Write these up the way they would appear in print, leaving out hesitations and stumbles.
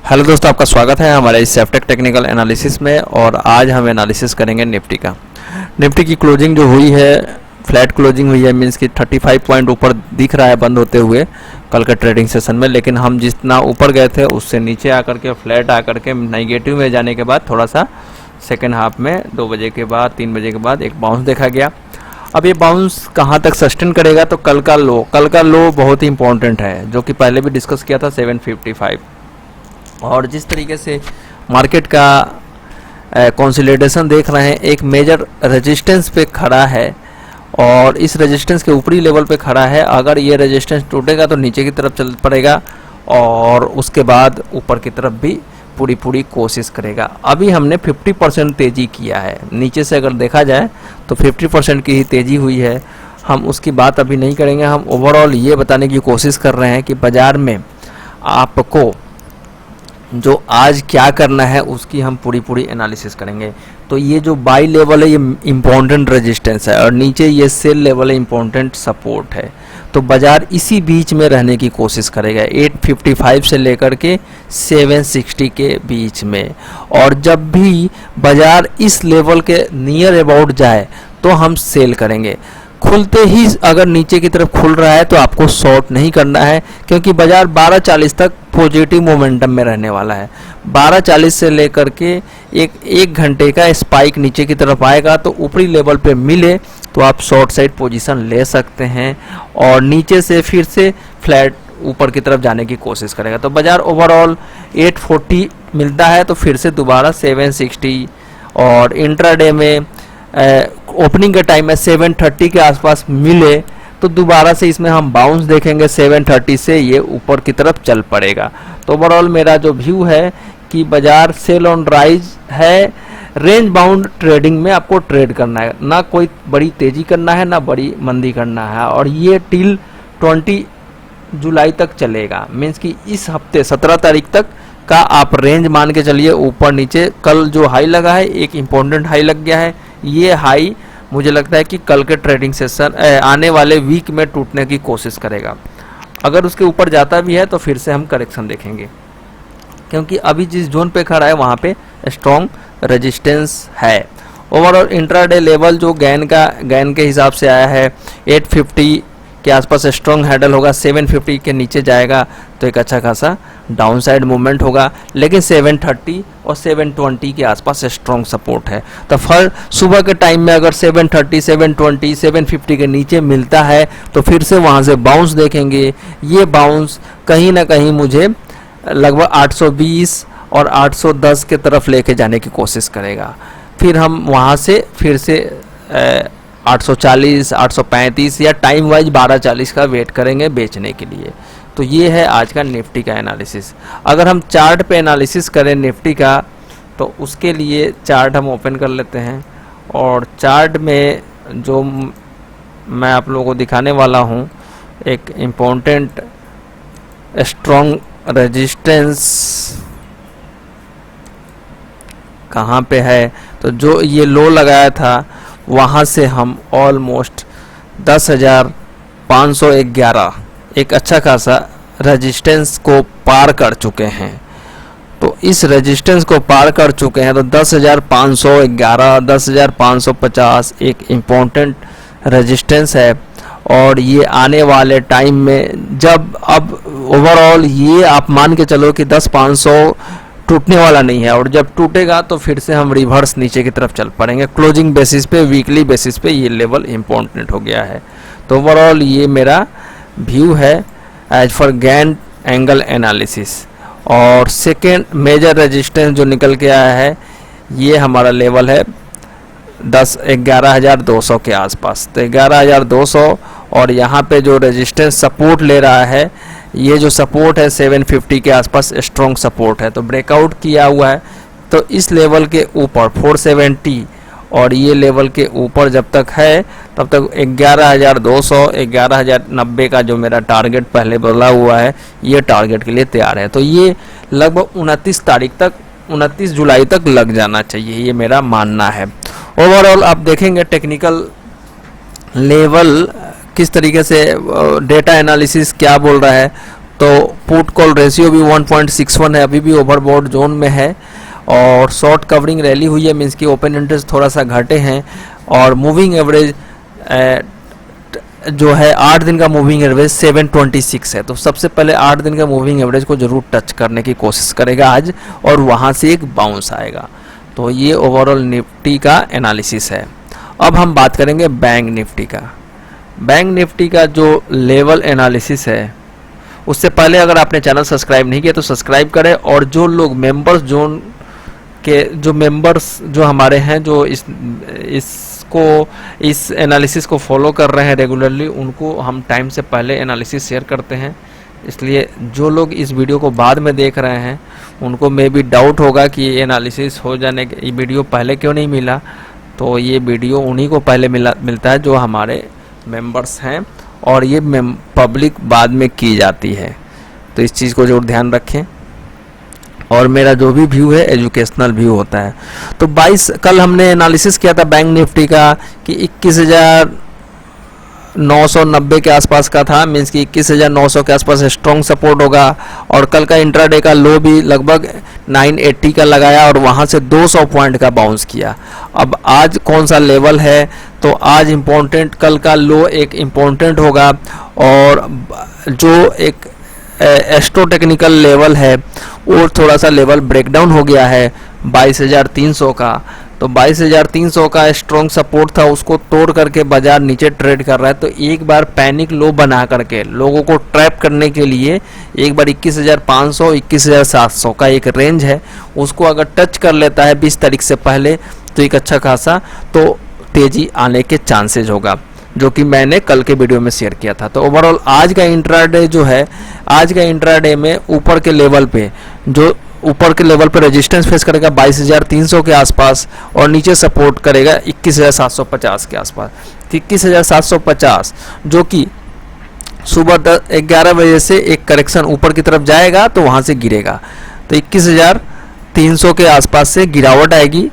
Hello दोस्तों, आपका स्वागत है हमारे इस सेफ्टेक टेक्निकल एनालिसिस में। और आज हम एनालिसिस करेंगे निफ्टी का। निफ्टी की क्लोजिंग जो हुई है, फ्लैट क्लोजिंग हुई है, मींस कि 35 पॉइंट ऊपर दिख रहा है बंद होते हुए कल के ट्रेडिंग सेशन में। लेकिन हम जितना ऊपर गए थे उससे नीचे आकर के फ्लैट आकर के नेगेटिव में जाने के बाद थोड़ा सा सेकेंड हाफ में 2 बजे के बाद 3 बजे के बाद एक बाउंस देखा गया। अब ये बाउंस कहाँ तक सस्टेन करेगा, तो कल का लो बहुत ही इंपॉर्टेंट है, जो कि पहले भी डिस्कस किया था 755। और जिस तरीके से मार्केट का कंसोलिडेशन देख रहे हैं, एक मेजर रेजिस्टेंस पे खड़ा है और इस रेजिस्टेंस के ऊपरी लेवल पे खड़ा है। अगर ये रेजिस्टेंस टूटेगा तो नीचे की तरफ चल पड़ेगा और उसके बाद ऊपर की तरफ भी पूरी कोशिश करेगा। अभी हमने 50% तेज़ी किया है, नीचे से अगर देखा जाए तो 50% की ही तेज़ी हुई है। हम उसकी बात अभी नहीं करेंगे, हम ओवरऑल ये बताने की कोशिश कर रहे हैं कि बाज़ार में आपको जो आज क्या करना है उसकी हम पूरी एनालिसिस करेंगे। तो ये जो बाई लेवल है ये इम्पोर्टेंट रेजिस्टेंस है और नीचे ये सेल लेवल है, इम्पोर्टेंट सपोर्ट है। तो बाज़ार इसी बीच में रहने की कोशिश करेगा, 855 से लेकर के 760 के बीच में। और जब भी बाज़ार इस लेवल के नियर अबाउट जाए तो हम सेल करेंगे। खुलते ही अगर नीचे की तरफ खुल रहा है तो आपको शॉर्ट नहीं करना है, क्योंकि बाजार 1240 तक पॉजिटिव मोमेंटम में रहने वाला है। 1240 से लेकर के एक घंटे का स्पाइक नीचे की तरफ आएगा तो ऊपरी लेवल पे मिले तो आप शॉर्ट साइड पोजीशन ले सकते हैं और नीचे से फिर से फ्लैट ऊपर की तरफ जाने की कोशिश करेगा। तो बाजार ओवरऑल 840 मिलता है तो फिर से दोबारा 760 और इंट्राडे में ओपनिंग के टाइम में 730 के आसपास मिले तो दोबारा से इसमें हम बाउंस देखेंगे। 730 से ये ऊपर की तरफ चल पड़ेगा। तो ओवरऑल मेरा जो व्यू है कि बाजार सेल ऑन राइज है, रेंज बाउंड ट्रेडिंग में आपको ट्रेड करना है, ना कोई बड़ी तेजी करना है ना बड़ी मंदी करना है। और ये टिल 20 जुलाई तक चलेगा, मीन्स कि इस हफ्ते 17 तारीख तक का आप रेंज मान के चलिए। ऊपर नीचे कल जो हाई लगा है, एक इम्पोर्टेंट हाई लग गया है, ये हाई मुझे लगता है कि कल के ट्रेडिंग सेशन आने वाले वीक में टूटने की कोशिश करेगा। अगर उसके ऊपर जाता भी है तो फिर से हम करेक्शन देखेंगे, क्योंकि अभी जिस जोन पे खड़ा है वहाँ पे स्ट्रॉन्ग रेजिस्टेंस है। ओवरऑल इंट्राडे लेवल जो गैन के हिसाब से आया है 850 के आसपास स्ट्रॉन्ग हैंडल होगा। 750 के नीचे जाएगा तो एक अच्छा खासा डाउनसाइड मूवमेंट होगा, लेकिन 730 और 720 के आसपास स्ट्रॉन्ग सपोर्ट है। तो फल सुबह के टाइम में अगर 730, 720, 750 के नीचे मिलता है तो फिर से वहाँ से बाउंस देखेंगे। ये बाउंस कहीं ना कहीं मुझे लगभग 820 और 810 के तरफ लेके जाने की कोशिश करेगा। फिर हम वहाँ से फिर से 840, 835 या टाइम वाइज 1240 का वेट करेंगे बेचने के लिए। तो ये है आज का निफ्टी का एनालिसिस। अगर हम चार्ट पे एनालिसिस करें निफ्टी का तो उसके लिए चार्ट हम ओपन कर लेते हैं और चार्ट में जो मैं आप लोगों को दिखाने वाला हूँ, एक इम्पोर्टेंट स्ट्रॉन्ग रेजिस्टेंस कहाँ पे है, तो जो ये लो लगाया था वहाँ से हम ऑलमोस्ट 10,511 एक अच्छा खासा रेजिस्टेंस को पार कर चुके हैं। तो इस रेजिस्टेंस को पार कर चुके हैं तो 10,511, 10,550 एक इम्पोर्टेंट रेजिस्टेंस है। और ये आने वाले टाइम में जब अब ओवरऑल ये आप मान के चलो कि 10,500 टूटने वाला नहीं है, और जब टूटेगा तो फिर से हम रिवर्स नीचे की तरफ चल पड़ेंगे। क्लोजिंग बेसिस पे, वीकली बेसिस पे ये लेवल इम्पोर्टेंट हो गया है। तो ओवरऑल ये मेरा व्यू है as for Gann angle analysis. और सेकेंड मेजर रेजिस्टेंस जो निकल के आया है ये हमारा लेवल है 11,200 के आसपास। तो 11,200 और यहाँ पे जो रेजिस्टेंस सपोर्ट ले रहा है, ये जो सपोर्ट है 750 के आसपास स्ट्रॉन्ग सपोर्ट है। तो ब्रेकआउट किया हुआ है तो इस लेवल के ऊपर 470 और ये लेवल के ऊपर जब तक है तब तक 11,200, 11,090 का जो मेरा टारगेट पहले बोला हुआ है ये टारगेट के लिए तैयार है। तो ये लगभग 29 तारीख तक, 29 जुलाई तक लग जाना चाहिए, ये मेरा मानना है। ओवरऑल आप देखेंगे टेक्निकल लेवल किस तरीके से डेटा एनालिसिस क्या बोल रहा है, तो पुट कॉल रेशियो भी 1.61 है, अभी भी ओवरबॉट जोन में है। और शॉर्ट कवरिंग रैली हुई है, मीन्स कि ओपन इंटरेस्ट थोड़ा सा घटे हैं। और मूविंग एवरेज जो है 8 दिन का मूविंग एवरेज 726 है। तो सबसे पहले 8 दिन का मूविंग एवरेज को जरूर टच करने की कोशिश करेगा आज, और वहाँ से एक बाउंस आएगा। तो ये ओवरऑल निफ्टी का एनालिसिस है। अब हम बात करेंगे बैंक निफ्टी का। बैंक निफ्टी का जो लेवल एनालिसिस है, उससे पहले अगर आपने चैनल सब्सक्राइब नहीं किया तो सब्सक्राइब करें। और जो लोग मेंबर्स जोन के जो मेंबर्स जो हमारे हैं, जो इस एनालिसिस को फॉलो कर रहे हैं रेगुलरली, उनको हम टाइम से पहले एनालिसिस शेयर करते हैं। इसलिए जो लोग इस वीडियो को बाद में देख रहे हैं उनको मे भी डाउट होगा कि ये एनालिसिस हो जाने के ये वीडियो पहले क्यों नहीं मिला। तो ये वीडियो उन्हीं को पहले मिलता है जो हमारे मेंबर्स हैं, और ये पब्लिक बाद में की जाती है। तो इस चीज़ को जरूर ध्यान रखें। और मेरा जो भी व्यू है एजुकेशनल व्यू होता है। तो 22 कल हमने एनालिसिस किया था बैंक निफ्टी का कि 21,990 के आसपास का था, मीन्स कि 21,900 के आसपास स्ट्रॉन्ग सपोर्ट होगा। और कल का इंट्राडे का लो भी लगभग 980 का लगाया और वहाँ से 200 पॉइंट का बाउंस किया। अब आज कौन सा लेवल है, तो आज इम्पोर्टेंट कल का लो एक इम्पोर्टेंट होगा। और जो एक एस्ट्रो टेक्निकल लेवल है वो थोड़ा सा लेवल ब्रेकडाउन हो गया है 22,300 का। तो 22,300 का स्ट्रॉन्ग सपोर्ट था, उसको तोड़ करके बाजार नीचे ट्रेड कर रहा है। तो एक बार पैनिक लो बना करके लोगों को ट्रैप करने के लिए एक बार 21,500 21,700 का एक रेंज है, उसको अगर टच कर लेता है 20 तारीख से पहले तो एक अच्छा खासा तो तेजी आने के चांसेज होगा, जो कि मैंने कल के वीडियो में शेयर किया था। तो ओवरऑल आज का इंट्राडे जो है, आज का इंट्राडे में ऊपर के लेवल पे जो ऊपर के लेवल पे रेजिस्टेंस फेस करेगा 22,300 के आसपास, और नीचे सपोर्ट करेगा 21,750 के आसपास। 21,750 जो कि सुबह 11 बजे से एक करेक्शन ऊपर की तरफ जाएगा तो वहाँ से गिरेगा। तो 21,300 के आसपास से गिरावट आएगी,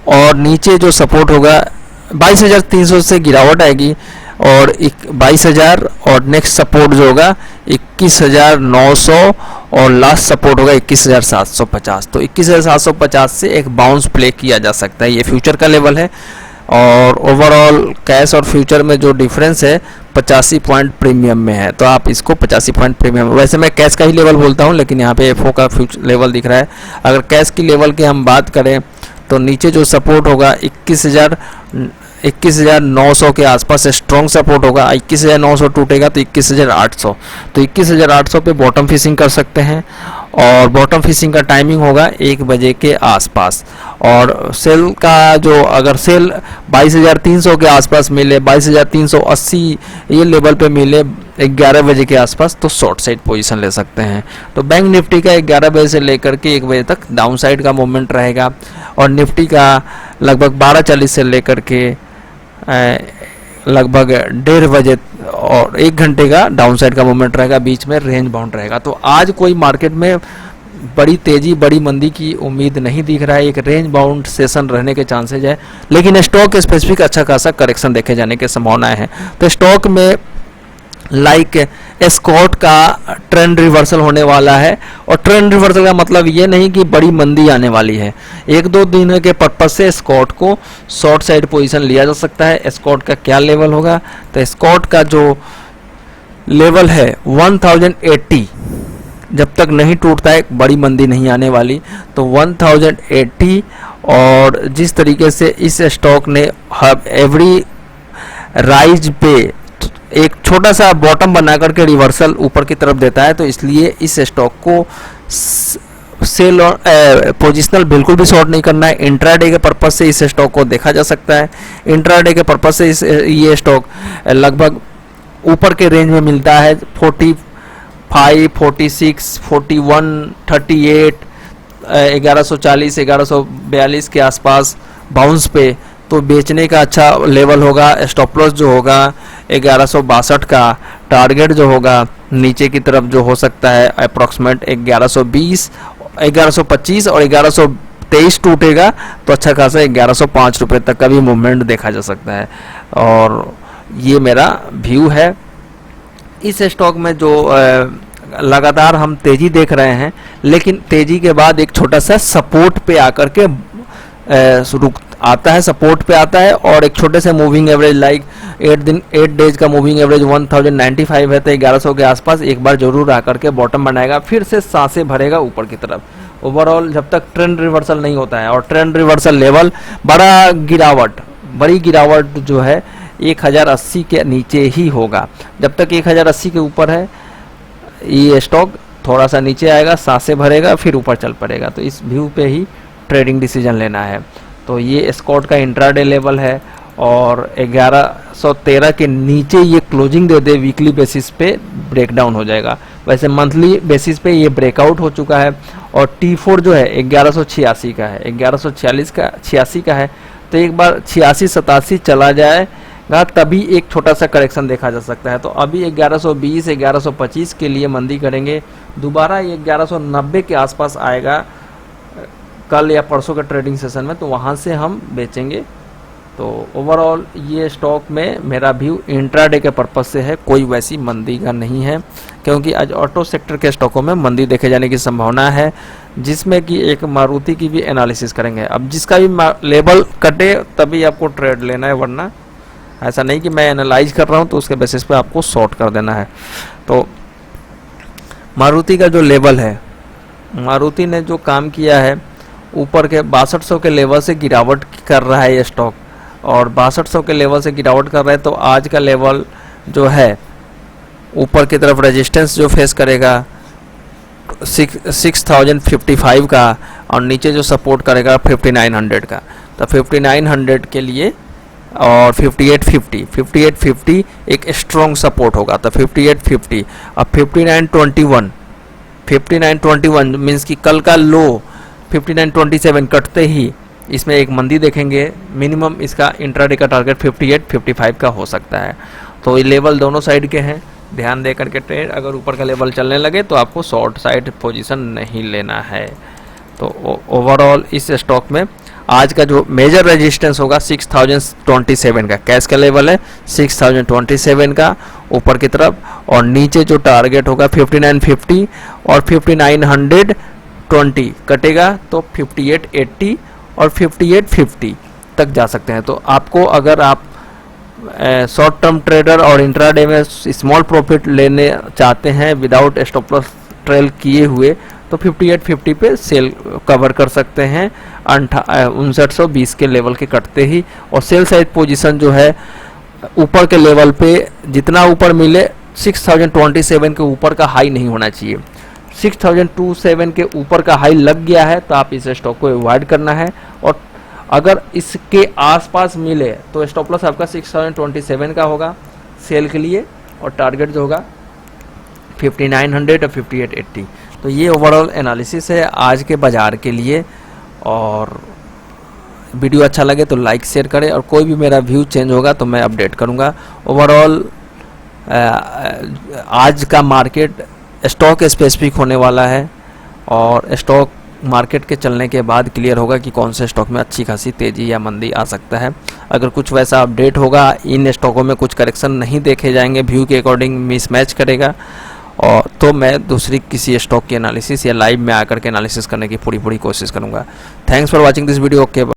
और नीचे जो सपोर्ट होगा 22,300 से गिरावट आएगी, और 22,000 और नेक्स्ट सपोर्ट जो होगा 21,900, और लास्ट सपोर्ट होगा 21,750। तो 21,750 से एक बाउंस प्ले किया जा सकता है, ये फ्यूचर का लेवल है। और ओवरऑल कैश और फ्यूचर में जो डिफरेंस है 85 पॉइंट प्रीमियम में है। तो आप इसको 85 पॉइंट प्रीमियम, वैसे मैं कैश का ही लेवल बोलता हूँ, लेकिन यहाँ पे एफओ का फ्यूचर लेवल दिख रहा है। अगर कैश की लेवल की हम बात करें तो नीचे जो सपोर्ट होगा 21,900 के आसपास स्ट्रॉन्ग सपोर्ट होगा। 21,900 टूटेगा तो 21,800, तो 21,800 पे बॉटम फिशिंग कर सकते हैं। और बॉटम फिशिंग का टाइमिंग होगा 1 बजे के आसपास। और सेल का जो अगर सेल 22,300 के आसपास मिले, 22,380 ये लेवल पे मिले 11 बजे के आसपास, तो शॉर्ट साइड पोजीशन ले सकते हैं। तो बैंक निफ्टी का 11 बजे से लेकर के 1 बजे तक डाउन साइड का मूवमेंट रहेगा, और निफ्टी का लगभग 12:40 से लेकर के लगभग 1:30 बजे और 1 घंटे का डाउन साइड का मूवमेंट रहेगा, बीच में रेंज बाउंड रहेगा। तो आज कोई मार्केट में बड़ी तेजी बड़ी मंदी की उम्मीद नहीं दिख रहा है, एक रेंज बाउंड सेशन रहने के चांसेज है। लेकिन स्टॉक स्पेसिफिक अच्छा खासा करेक्शन देखे जाने की संभावनाएं हैं। तो स्टॉक में लाइक एस्कॉर्ट का ट्रेंड रिवर्सल होने वाला है, और ट्रेंड रिवर्सल का मतलब ये नहीं कि बड़ी मंदी आने वाली है। 1-2 दिन के पर्पज से एस्कॉर्ट को शॉर्ट साइड पोजीशन लिया जा सकता है। एस्कॉर्ट का क्या लेवल होगा, तो एस्कॉर्ट का जो लेवल है 1080 जब तक नहीं टूटता है बड़ी मंदी नहीं आने वाली। तो 1080, और जिस तरीके से इस स्टॉक ने एवरी राइज पे एक छोटा सा बॉटम बना करके रिवर्सल ऊपर की तरफ देता है, तो इसलिए इस स्टॉक को सेल पोजिशनल बिल्कुल भी शॉर्ट नहीं करना है। इंट्राडे के पर्पज से इस स्टॉक को देखा जा सकता है। इंट्राडे के पर्पज से ये स्टॉक लगभग ऊपर के रेंज में मिलता है 45, 46, 41, 38, 1140, 1142 के आसपास बाउंस पे। तो बेचने का अच्छा लेवल होगा। स्टॉप लॉस जो होगा 1162 का, टारगेट जो होगा नीचे की तरफ जो हो सकता है अप्रॉक्सीमेट 1120, 1125 और 1123 टूटेगा तो अच्छा खासा 1105 रुपये तक का भी मूवमेंट देखा जा सकता है। और ये मेरा व्यू है। इस स्टॉक में जो लगातार हम तेजी देख रहे हैं, लेकिन तेजी के बाद एक छोटा सा सपोर्ट पे आकर के रुक आता है, सपोर्ट पे आता है और एक छोटे से मूविंग एवरेज लाइक 8 डेज का मूविंग एवरेज 1095 है, तो 1100 के आसपास एक बार जरूर आकर के बॉटम बनाएगा, फिर से सांसें भरेगा ऊपर की तरफ। ओवरऑल जब तक ट्रेंड रिवर्सल नहीं होता है, और ट्रेंड रिवर्सल लेवल बड़ी गिरावट जो है 1080 के नीचे ही होगा। जब तक 1080 के ऊपर है ये स्टॉक थोड़ा सा नीचे आएगा, सांसें भरेगा, फिर ऊपर चल पड़ेगा। तो इस व्यू पे ही ट्रेडिंग डिसीजन लेना है। तो ये स्कॉट का इंट्राडे लेवल है और 1113 के नीचे ये क्लोजिंग दे दे वीकली बेसिस पे ब्रेकडाउन हो जाएगा। वैसे मंथली बेसिस पे ये ब्रेकआउट हो चुका है और T4 जो है 1186 का है, 1186 का है। तो एक बार 86-87 चला जाएगा तभी एक छोटा सा करेक्शन देखा जा सकता है। तो अभी 1120 1125 के लिए मंदी करेंगे, दोबारा ये 1190 के आसपास आएगा कल या परसों के ट्रेडिंग सेशन में, तो वहाँ से हम बेचेंगे। तो ओवरऑल ये स्टॉक में मेरा व्यू इंट्राडे के पर्पस से है, कोई वैसी मंदी का नहीं है, क्योंकि आज ऑटो सेक्टर के स्टॉकों में मंदी देखे जाने की संभावना है, जिसमें कि एक मारुति की भी एनालिसिस करेंगे। अब जिसका भी लेवल कटे तभी आपको ट्रेड लेना है, वरना ऐसा नहीं कि मैं एनालाइज कर रहा हूँ तो उसके बेसिस पे आपको शॉर्ट कर देना है। तो मारुति का जो लेवल है, मारुति ने जो काम किया है, ऊपर के 6200 के लेवल से गिरावट कर रहा है ये स्टॉक, और 6200 के लेवल से गिरावट कर रहा है। तो आज का लेवल जो है ऊपर की तरफ रेजिस्टेंस जो फेस करेगा 6055 का, और नीचे जो सपोर्ट करेगा 5900 का। तो 5900 के लिए और 5850 एक स्ट्रॉन्ग सपोर्ट होगा। तो 5850 अब 5921 मीन्स कि कल का लो 5927 कटते ही इसमें एक मंदी देखेंगे। मिनिमम इसका इंट्राडे का टारगेट 58-55 का हो सकता है। तो ये लेवल दोनों साइड के हैं, ध्यान दे करके ट्रेड। अगर ऊपर का लेवल चलने लगे तो आपको शॉर्ट साइड पोजीशन नहीं लेना है। तो ओवरऑल इस स्टॉक में आज का जो मेजर रेजिस्टेंस होगा 6027 का, कैश का लेवल है 6027 का ऊपर की तरफ, और नीचे जो टारगेट होगा 5950 और 5920 कटेगा तो 5880 और 5850 तक जा सकते हैं। तो आपको अगर आप शॉर्ट टर्म ट्रेडर और इंट्राडे में स्मॉल प्रॉफिट लेने चाहते हैं विदाउट स्टॉप लॉस ट्रेल किए हुए, तो 5850 पे सेल कवर कर सकते हैं 5920 के लेवल के कटते ही। और सेल साइड पोजीशन जो है ऊपर के लेवल पे जितना ऊपर मिले 6027 के ऊपर का हाई नहीं होना चाहिए। 6027 के ऊपर का हाई लग गया है तो आप इस स्टॉक को अवॉइड करना है, और अगर इसके आसपास मिले तो स्टॉप लॉस आपका 6027 का होगा सेल के लिए, और टारगेट जो होगा 5900 और 5880। तो ये ओवरऑल एनालिसिस है आज के बाज़ार के लिए। और वीडियो अच्छा लगे तो लाइक शेयर करें, और कोई भी मेरा व्यू चेंज होगा तो मैं अपडेट करूँगा। ओवरऑल आज का मार्केट स्टॉक स्पेसिफिक होने वाला है, और स्टॉक मार्केट के चलने के बाद क्लियर होगा कि कौन से स्टॉक में अच्छी खासी तेज़ी या मंदी आ सकता है। अगर कुछ वैसा अपडेट होगा, इन स्टॉकों में कुछ करेक्शन नहीं देखे जाएंगे, व्यू के अकॉर्डिंग मिसमैच करेगा, और तो मैं दूसरी किसी स्टॉक की एनालिसिस या लाइव में आकर के एनालिसिस करने की पूरी कोशिश करूँगा। Thanks for watching this video. Okay.